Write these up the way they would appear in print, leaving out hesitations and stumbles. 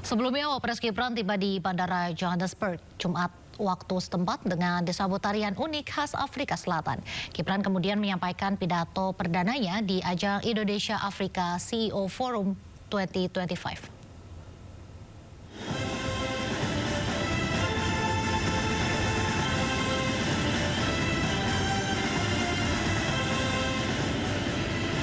Sebelumnya, Wapres Gibran tiba di Bandara Johannesburg, Jumat waktu setempat dengan disambut tarian unik khas Afrika Selatan. Gibran kemudian menyampaikan pidato perdananya di ajang Indonesia Afrika CEO Forum 2025.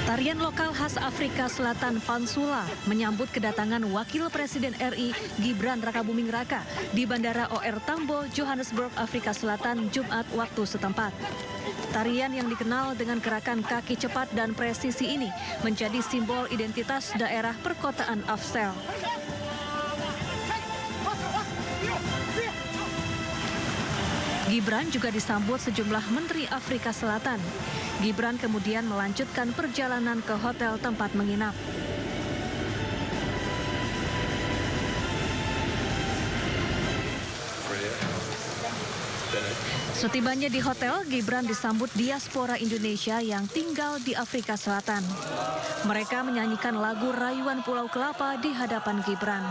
Tarian lokal khas Afrika Selatan Pansula menyambut kedatangan Wakil Presiden RI Gibran Rakabuming Raka di Bandara OR Tambo, Johannesburg, Afrika Selatan, Jumat waktu setempat. Tarian yang dikenal dengan gerakan kaki cepat dan presisi ini menjadi simbol identitas daerah perkotaan Afsel. Gibran juga disambut sejumlah menteri Afrika Selatan. Gibran kemudian melanjutkan perjalanan ke hotel tempat menginap. Setibanya di hotel, Gibran disambut diaspora Indonesia yang tinggal di Afrika Selatan. Mereka menyanyikan lagu Rayuan Pulau Kelapa di hadapan Gibran.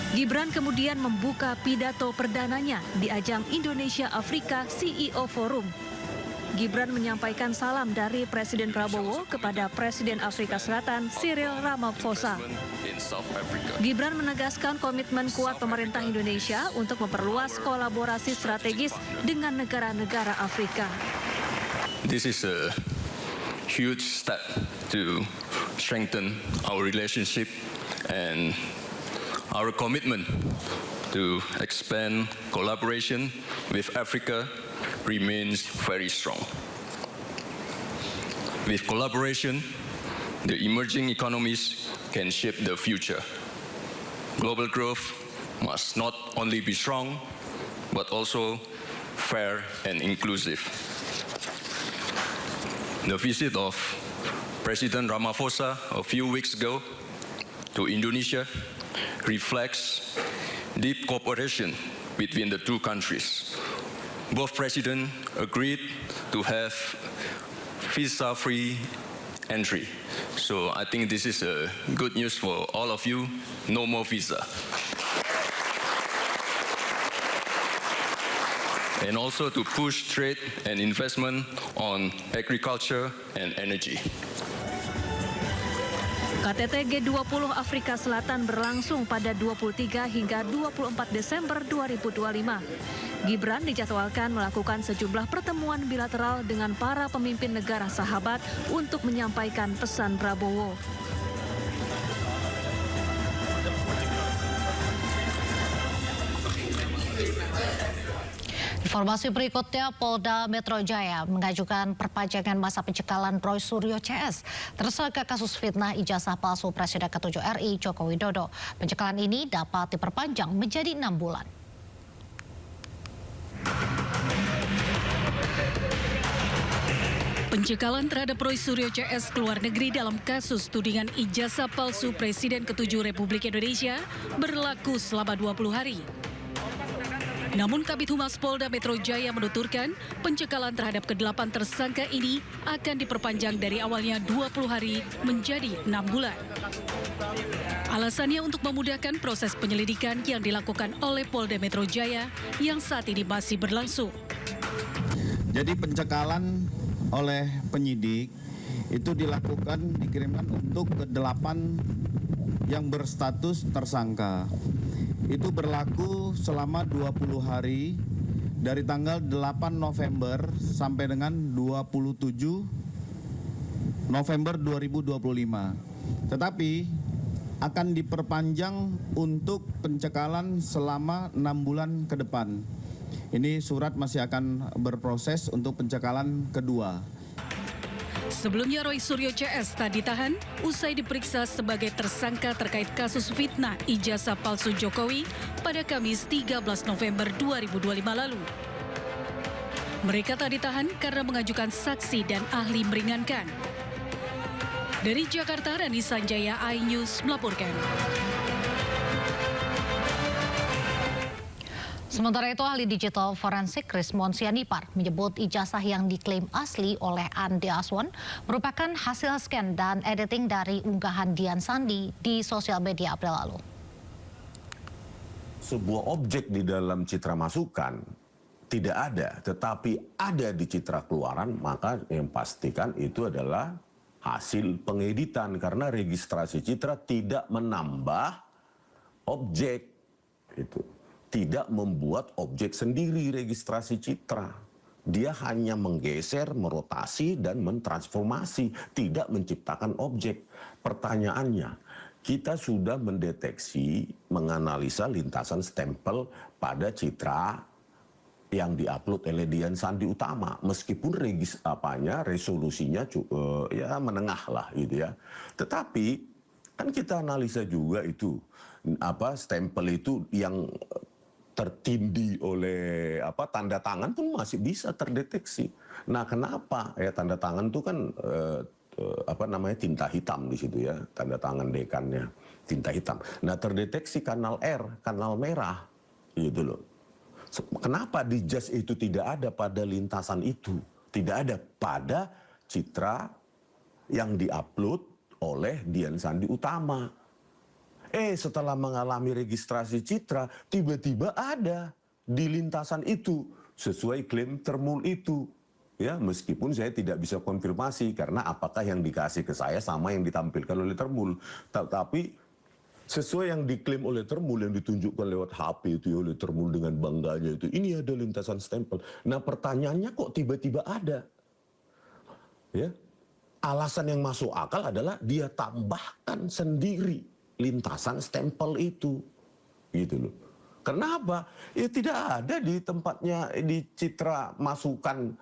Gibran kemudian membuka pidato perdananya di ajang Indonesia Afrika CEO Forum. Gibran menyampaikan salam dari Presiden Prabowo kepada Presiden Afrika Selatan Cyril Ramaphosa. Gibran menegaskan komitmen kuat pemerintah Indonesia untuk memperluas kolaborasi strategis dengan negara-negara Afrika. This is a huge step to strengthen our relationship and our commitment to expand collaboration with Africa remains very strong. With collaboration, the emerging economies can shape the future. Global growth must not only be strong, but also fair and inclusive. The visit of President Ramaphosa a few weeks ago to Indonesia reflects deep cooperation between the two countries. Both presidents agreed to have visa-free entry. So I think this is a good news for all of you. No more visa. And also to push trade and investment on agriculture and energy. KTT G20 Afrika Selatan berlangsung pada 23 hingga 24 Desember 2025. Gibran dijadwalkan melakukan sejumlah pertemuan bilateral dengan para pemimpin negara sahabat untuk menyampaikan pesan Prabowo. Informasi berikutnya, Polda Metro Jaya mengajukan perpanjangan masa pencekalan Roy Suryo CS, tersangka kasus fitnah ijazah palsu Presiden ke-7 RI Joko Widodo. Pencekalan ini dapat diperpanjang menjadi 6 bulan. Pencekalan terhadap Roy Suryo CS ke luar negeri dalam kasus tudingan ijazah palsu Presiden ke-7 Republik Indonesia berlaku selama 20 hari. Namun Kabid Humas Polda Metro Jaya menuturkan pencekalan terhadap ke-8 tersangka ini akan diperpanjang dari awalnya 20 hari menjadi 6 bulan. Alasannya untuk memudahkan proses penyelidikan yang dilakukan oleh Polda Metro Jaya yang saat ini masih berlangsung. Jadi pencekalan oleh penyidik itu dikirimkan untuk ke-8 yang berstatus tersangka. Itu berlaku selama 20 hari dari tanggal 8 November sampai dengan 27 November 2025. Tetapi akan diperpanjang untuk pencekalan selama 6 bulan ke depan. Ini surat masih akan berproses untuk pencekalan kedua. Sebelumnya Roy Suryo CS tak ditahan usai diperiksa sebagai tersangka terkait kasus fitnah ijazah palsu Jokowi pada Kamis 13 November 2025 lalu. Mereka tak ditahan karena mengajukan saksi dan ahli meringankan. Dari Jakarta, Rani Sanjaya, iNews melaporkan. Sementara itu, ahli digital forensik Krismon Sianipar menyebut ijazah yang diklaim asli oleh Andi Aswan merupakan hasil scan dan editing dari unggahan Dian Sandi di sosial media April lalu. Sebuah objek di dalam citra masukan tidak ada, tetapi ada di citra keluaran, maka yang pastikan itu adalah hasil pengeditan karena registrasi citra tidak menambah objek itu. Tidak membuat objek sendiri registrasi citra. Dia hanya menggeser, merotasi, dan mentransformasi. Tidak menciptakan objek. Pertanyaannya, kita sudah mendeteksi, menganalisa lintasan stempel pada citra yang diupload oleh Dian Sandi Utama. Meskipun resolusinya ya menengah lah gitu ya. Tetapi kan kita analisa juga itu, stempel itu yang tertindih oleh tanda tangan pun masih bisa terdeteksi. Nah, kenapa ya tanda tangan itu kan tinta hitam di situ ya, tanda tangan dekannya tinta hitam. Nah, terdeteksi kanal R, kanal merah gitu loh. Kenapa di JAS itu tidak ada pada lintasan itu? Tidak ada pada citra yang diupload oleh Dian Sandi Utama. Setelah mengalami registrasi citra, tiba-tiba ada di lintasan itu sesuai klaim Termul itu. Ya, meskipun saya tidak bisa konfirmasi karena apakah yang dikasih ke saya sama yang ditampilkan oleh Termul. Tapi sesuai yang diklaim oleh Termul, yang ditunjukkan lewat HP itu oleh Termul dengan bangganya itu, ini ada lintasan stempel. Nah, pertanyaannya kok tiba-tiba ada? Ya, alasan yang masuk akal adalah dia tambahkan sendiri lintasan stempel itu, gitu loh. Kenapa? Ya tidak ada di tempatnya di citra masukan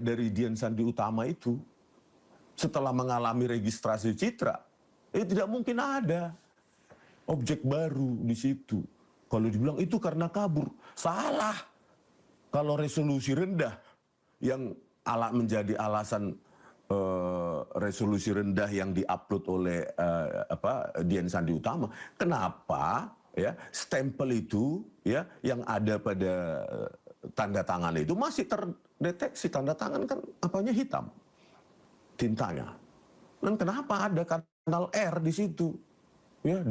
dari Dian Sandi Utama itu. Setelah mengalami registrasi citra, tidak mungkin ada objek baru di situ. Kalau dibilang itu karena kabur, salah. Kalau resolusi rendah yang menjadi alasan resolusi rendah yang diupload oleh Dian Sandi Utama, kenapa ya stempel itu ya yang ada pada tanda tangan itu masih terdeteksi? Tanda tangan kan hitam tintanya, dan kenapa ada kanal R di situ? Ya,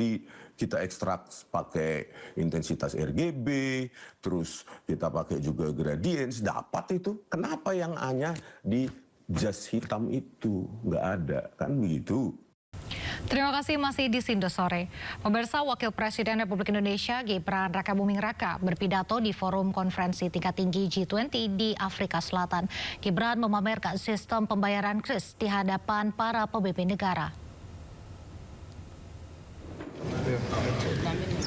kita ekstrak pakai intensitas RGB, terus kita pakai juga gradients, dapat itu. Kenapa yang hanya di jas hitam itu nggak ada, kan begitu. Terima kasih, masih di Sindo Sore. Pemirsa, Wakil Presiden Republik Indonesia Gibran Rakabuming Raka berpidato di forum konferensi tingkat tinggi G20 di Afrika Selatan. Gibran memamerkan sistem pembayaran kris di hadapan para pemimpin negara.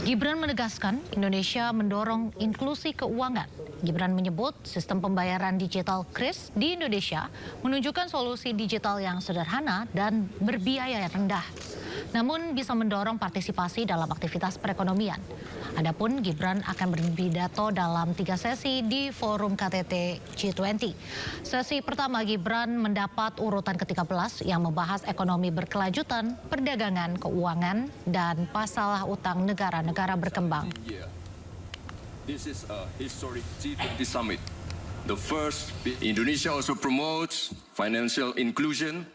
Gibran menegaskan Indonesia mendorong inklusi keuangan. Gibran menyebut sistem pembayaran digital kris di Indonesia menunjukkan solusi digital yang sederhana dan berbiaya rendah, namun bisa mendorong partisipasi dalam aktivitas perekonomian. Adapun Gibran akan berpidato dalam 3 sesi di forum KTT G20. Sesi pertama, Gibran mendapat urutan ke-13 yang membahas ekonomi berkelanjutan, perdagangan, keuangan, dan masalah utang negara-negara berkembang. This is a historic G20 summit. The first, Indonesia also promotes financial inclusion.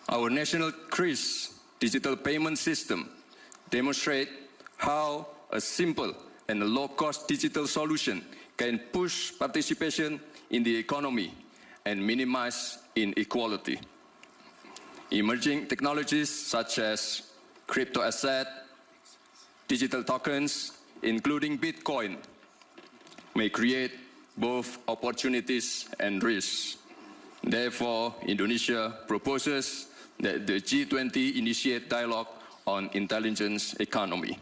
Our national KRIS digital payment system demonstrate how a simple and a low-cost digital solution can push participation in the economy and minimize inequality. Emerging technologies such as crypto asset, digital tokens, including Bitcoin, may create both opportunities and risks. Therefore, Indonesia proposes that the G20 initiate dialogue on intelligence economy.